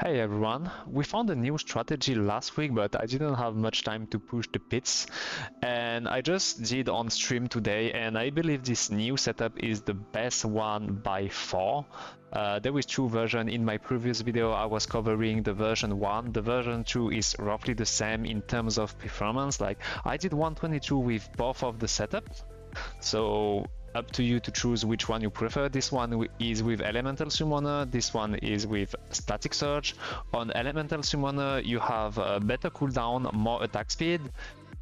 Hey everyone, we found a new strategy last week, but I didn't have much time to push the pits, and I just did on stream today, and I believe this new setup is the best one by far. There is two versions. In my previous video I was covering the version 1, the version 2 is roughly the same in terms of performance. Like I did 122 with both of the setup, so up to you to choose which one you prefer. This one is with Elemental Summoner, this one is with Static Surge. On Elemental Summoner you have better cooldown, more attack speed,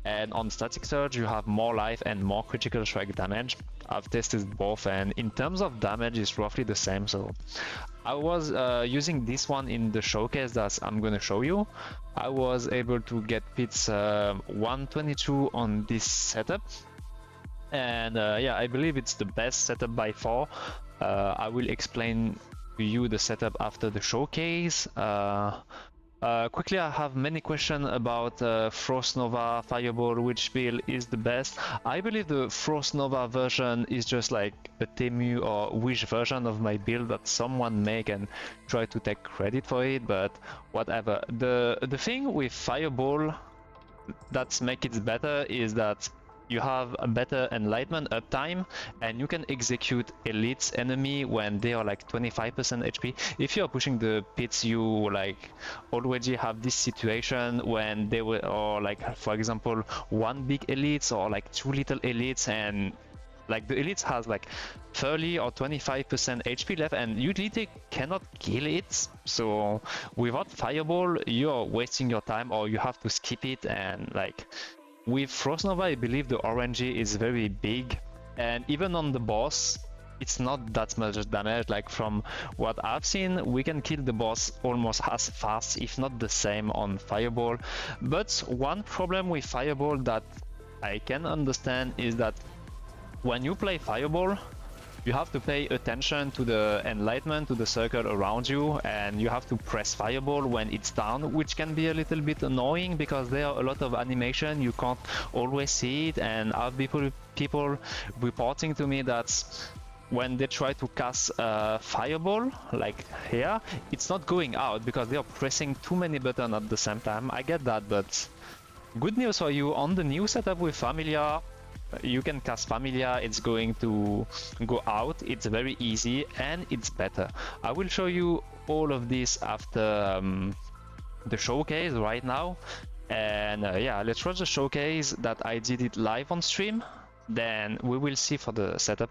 and on Static Surge you have more life and more critical strike damage. I've tested both, and in terms of damage it's roughly the same. So I was using this one in the showcase that I'm gonna show you. I was able to get pits 122 on this setup, and yeah, I believe it's the best setup by far. I will explain to you the setup after the showcase. Quickly, I have many questions about Frost Nova, Fireball, which build is the best. I believe the Frost Nova version is just like a Temu or Wish version of my build that someone make and try to take credit for it, but whatever. The thing with Fireball that's make it better is that you have a better enlightenment uptime, and you can execute elites enemy when they are like 25% HP. If you are pushing the pits, you like already have this situation when they were, or like for example one big elites or like two little elites, and like the elites has like 30 or 25% HP left, and you literally cannot kill it. So without Fireball you're wasting your time, or you have to skip it. And like with Frost Nova, I believe the RNG is very big, and even on the boss it's not that much damage. Like from what I've seen, we can kill the boss almost as fast, if not the same, on Fireball. But one problem with Fireball that I can understand is that when you play Fireball, you have to pay attention to the enlightenment, to the circle around you, and you have to press Fireball when it's down, which can be a little bit annoying because there are a lot of animation, you can't always see it. And I've people reporting to me that when they try to cast Fireball, like here, it's not going out because they are pressing too many buttons at the same time. I get that, but good news for you, on the new setup with Familiar, you can cast Familiar, it's going to go out, it's very easy and it's better. I will show you all of this after the showcase right now. And yeah, let's watch the showcase that I did it live on stream, then we will see for the setup.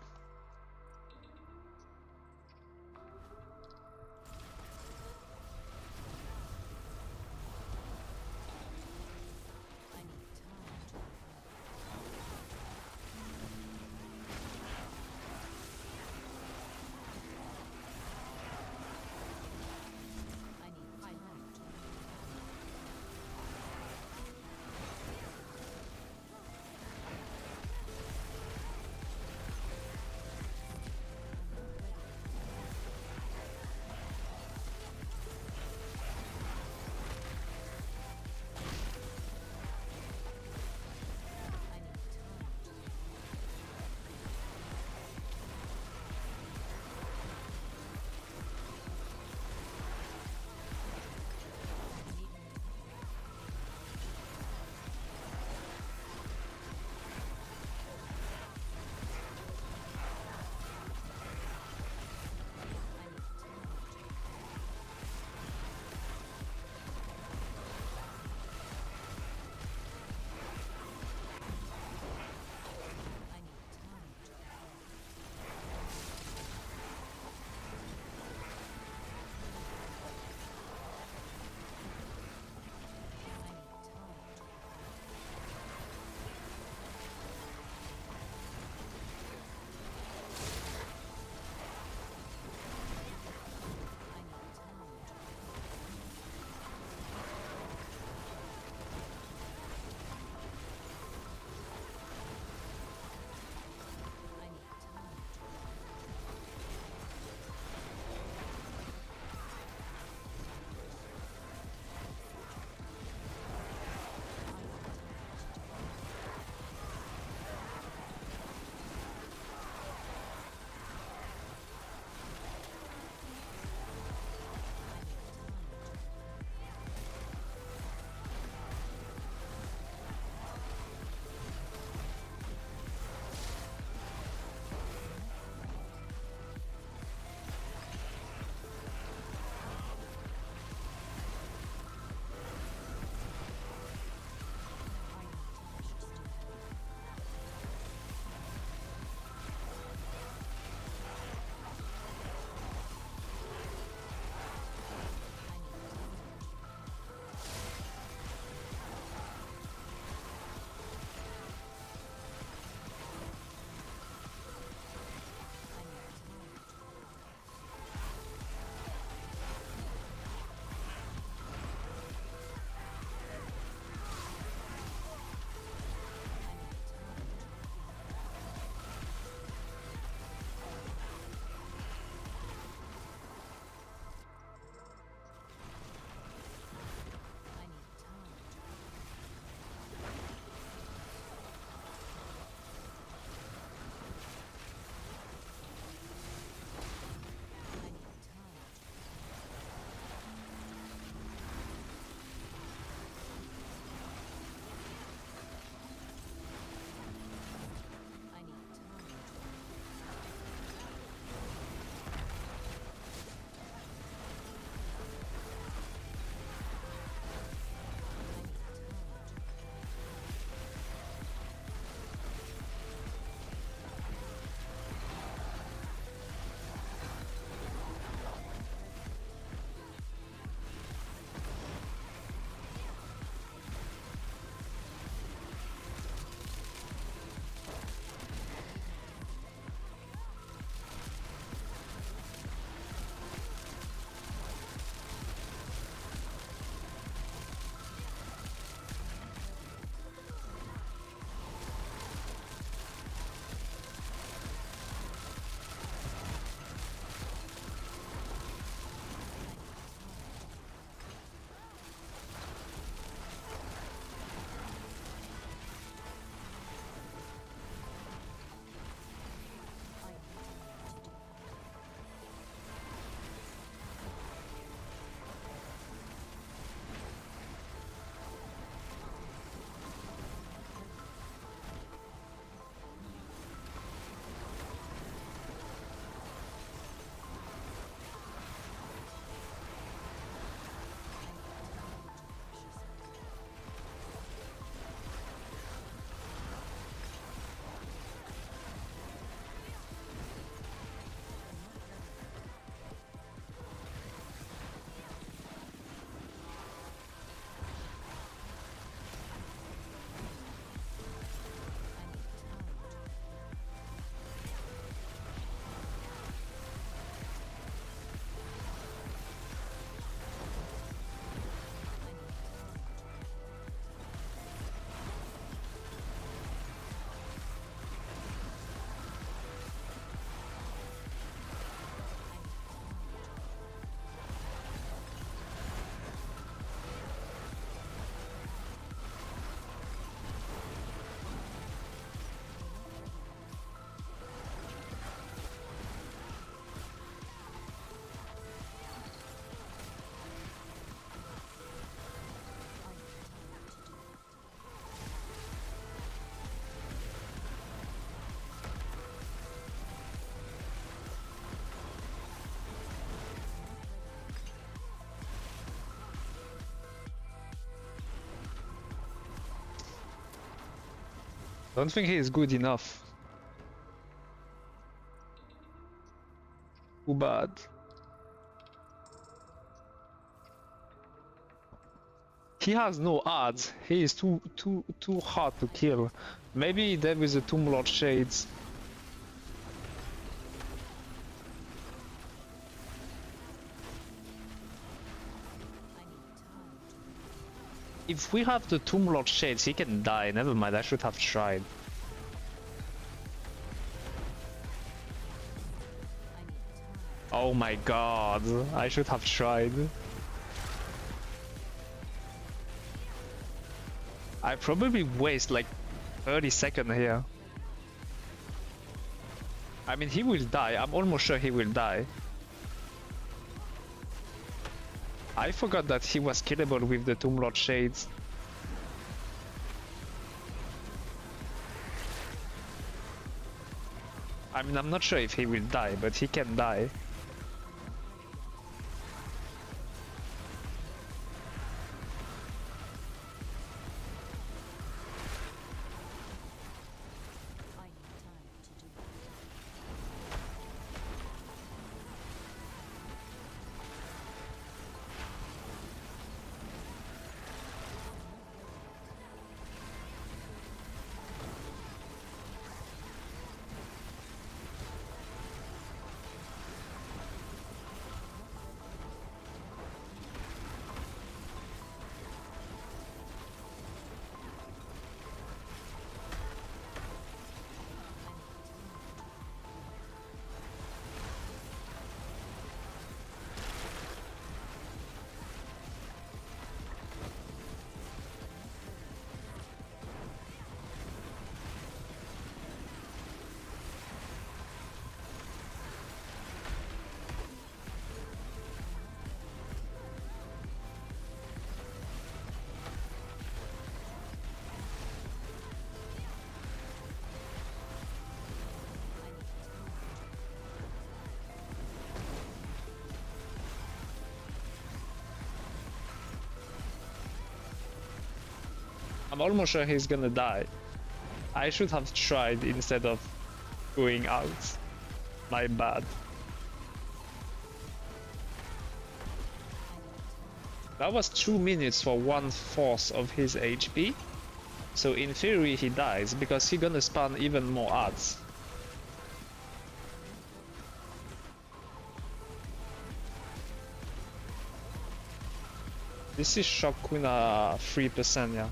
Don't think he is good enough. Too bad. He has no odds. He is too hard to kill. Maybe there is a Tomb Lord Shades. If we have the Tomb Lord Shades, he can die. Never mind, I should have tried. Oh my god, I should have tried. I probably waste like 30 seconds here. I mean, he will die. I'm almost sure he will die. I forgot that he was killable with the Tomb Lord Shades. I mean, I'm not sure if he will die, but he can die. I'm almost sure he's gonna die. I should have tried instead of going out. My bad. That was 2 minutes for 1/4 of his HP. So in theory he dies because he's gonna spawn even more odds. This is Shockuna 3%, yeah.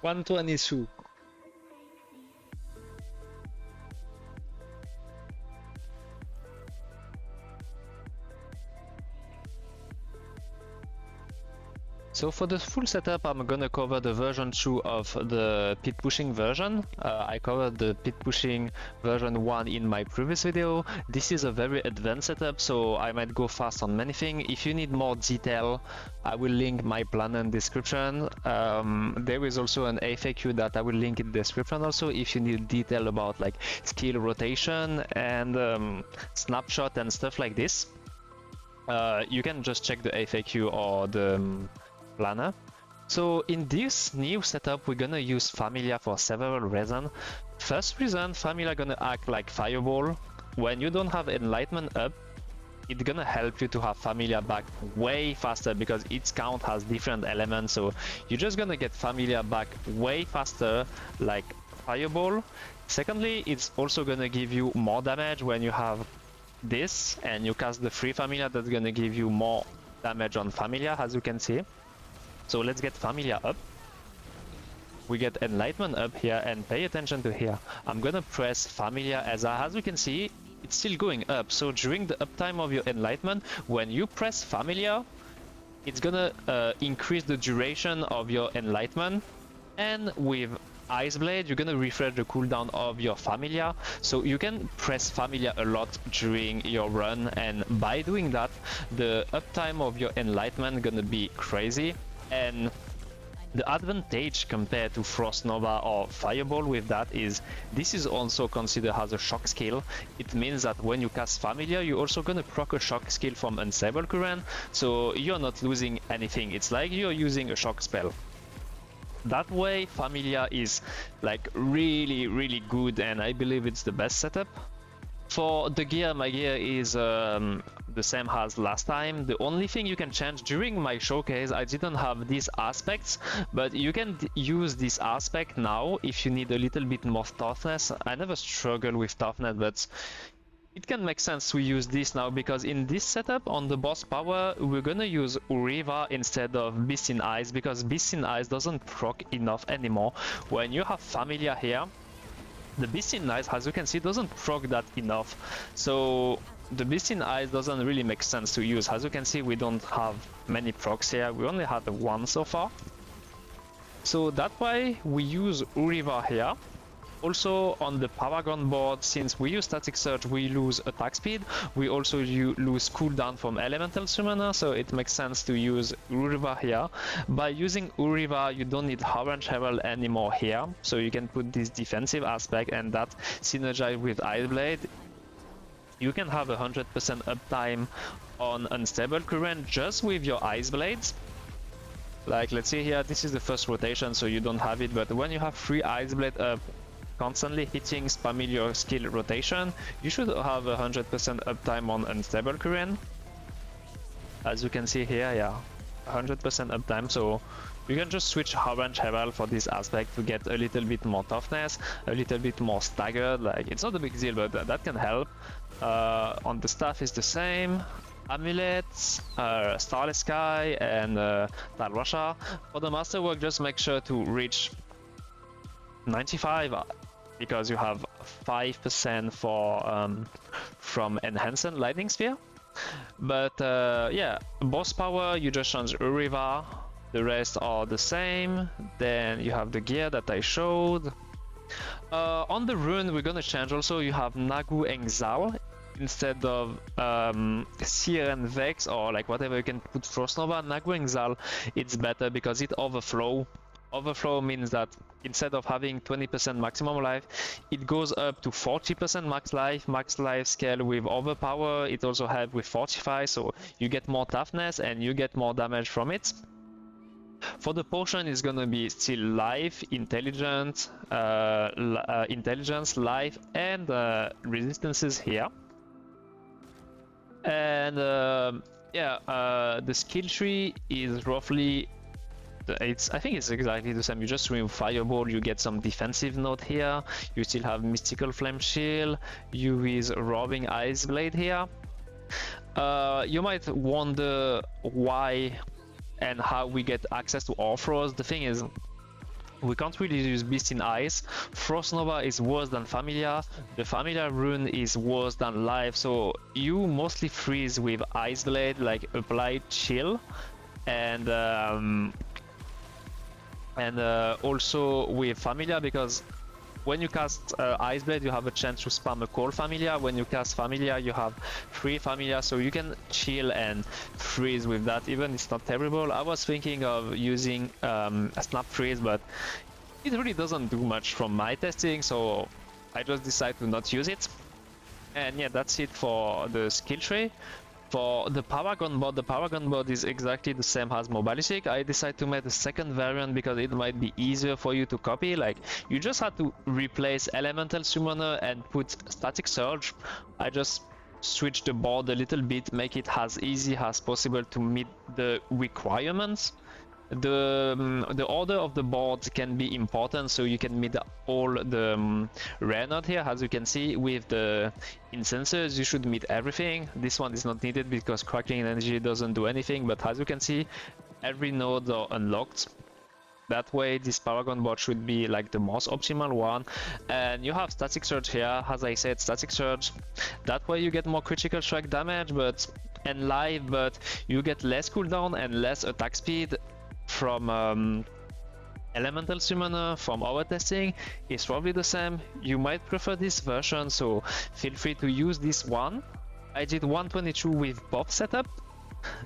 122. So for the full setup, I'm gonna cover the version 2 of the pit pushing version. I covered the pit pushing version 1 in my previous video. This is a very advanced setup, so I might go fast on many things. If you need more detail, I will link my plan in description. There is also an FAQ that I will link in the description also if you need detail about like skill rotation and snapshot and stuff like this. You can just check the FAQ or the planner. So in this new setup, we're gonna use Familia for several reasons. First reason, Familia gonna act like Fireball. When you don't have Enlightenment up, it's gonna help you to have Familia back way faster because each count has different elements. So you're just gonna get Familia back way faster like Fireball. Secondly, it's also gonna give you more damage when you have this and you cast the free Familia. That's gonna give you more damage on Familia, as you can see. So let's get Familia up. We get Enlightenment up here and pay attention to here. I'm gonna press Familia as you can see, it's still going up. So during the uptime of your Enlightenment, when you press Familia, it's gonna increase the duration of your Enlightenment. And with Ice Blade, you're gonna refresh the cooldown of your Familia, so you can press Familia a lot during your run, and by doing that, the uptime of your Enlightenment gonna be crazy. And the advantage compared to Frost Nova or Fireball with that is this is also considered as a shock skill. It means that when you cast Familia, you're also gonna proc a shock skill from Unstable Current, so you're not losing anything. It's like you're using a shock spell. That way, Familia is like really good, and I believe it's the best setup. For the gear, my gear is the same as last time. The only thing you can change during my showcase, I didn't have these aspects, but you can use this aspect now if you need a little bit more toughness. I never struggle with toughness, but it can make sense to use this now because in this setup on the boss power, we're gonna use Uriva instead of Beast in Eyes because Beast in Eyes doesn't proc enough anymore. When you have Familia here, the Beast in Eyes, as you can see, doesn't proc that enough. So the Beast in Eyes doesn't really make sense to use. As you can see, we don't have many procs here. We only had one so far. So that's why we use Uriva here. Also on the Paragon board, since we use Static Surge, we lose attack speed. We also lose cooldown from Elemental Summoner, so it makes sense to use Uriva here. By using Uriva, you don't need Orange Herald anymore here, so you can put this defensive aspect and that synergize with Ice Blade. You can have 100% uptime on Unstable Current just with your Ice Blades. Like, let's see here, this is the first rotation, so you don't have it, but when you have 3 Ice Blade up, constantly hitting, spamming your skill rotation, you should have 100% uptime on Unstable Current. As you can see here, yeah, 100% uptime, so you can just switch Orange Herald for this aspect to get a little bit more toughness, a little bit more staggered. Like, it's not a big deal, but that can help. On the staff is the same. Amulets, Starless Sky, and Talrasha. For the Masterwork, just make sure to reach 95 because you have 5% for from Enhanced Lightning Sphere. But yeah, boss power, you just change Uriva, the rest are the same. Then you have the gear that I showed. On the rune, we're gonna change also. You have Nagu Exile instead of Siren Vex or like whatever you can put Frost Nova. Nagu Exile, it's better because it overflow. Overflow means that instead of having 20% maximum life, it goes up to 40% max life scale with overpower. It also helps with fortify, so you get more toughness and you get more damage from it. For the potion, it's gonna be still life, intelligence, life, and resistances here. And yeah, the skill tree is roughly. I think it's exactly the same. You just remove Fireball, you get some defensive note here. You still have Mystical Flame Shield. You with Robbing Ice Blade here. You might wonder why and how we get access to Orthros. The thing is, We can't really use Beast in Ice. Frost Nova is worse than Familiar. The Familiar rune is worse than Life, so you mostly freeze with Ice Blade, like Applied Chill, and also with Familiar, because when you cast Ice Blade, you have a chance to spam a Cold Familiar. When you cast Familiar, you have 3 Familiar, so you can chill and freeze with that. Even it's not terrible. I was thinking of using a Snap Freeze, but it really doesn't do much from my testing, so I just decided to not use it. And yeah, that's it for the skill tree. For the Paragon board is exactly the same as Mobilistic. I decided to make a second variant because it might be easier for you to copy. Like, you just have to replace Elemental Summoner and put Static Surge. I just switch the board a little bit, make it as easy as possible to meet the requirements. The order of the board can be important, so you can meet all the rare node here. As you can see, with the incenses, you should meet everything. This one is not needed because crackling energy doesn't do anything, but as you can see, every node are unlocked. That way, this Paragon board should be like the most optimal one. And you have Static Surge here, as I said, Static Surge. That way you get more critical strike damage and live, but you get less cooldown and less attack speed from Elemental Summoner. From our testing, it's probably the same. You might prefer this version, so feel free to use this one. I did 122 with both setup,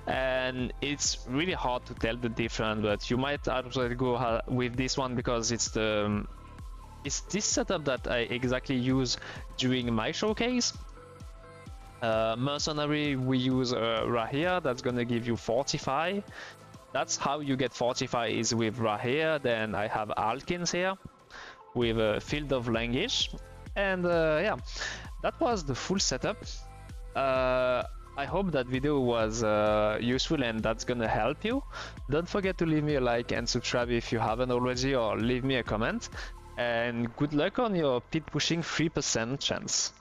and it's really hard to tell the difference, but you might actually go with this one because it's this setup that I exactly use during my showcase. Mercenary, we use Rahir, that's gonna give you 45. That's how you get 45 is with Rahir. Then I have Alkins here with a Field of Language, and yeah, that was the full setup. I hope that video was useful and that's gonna help you. Don't forget to leave me a like and subscribe if you haven't already, or leave me a comment. And good luck on your pit pushing 3% chance.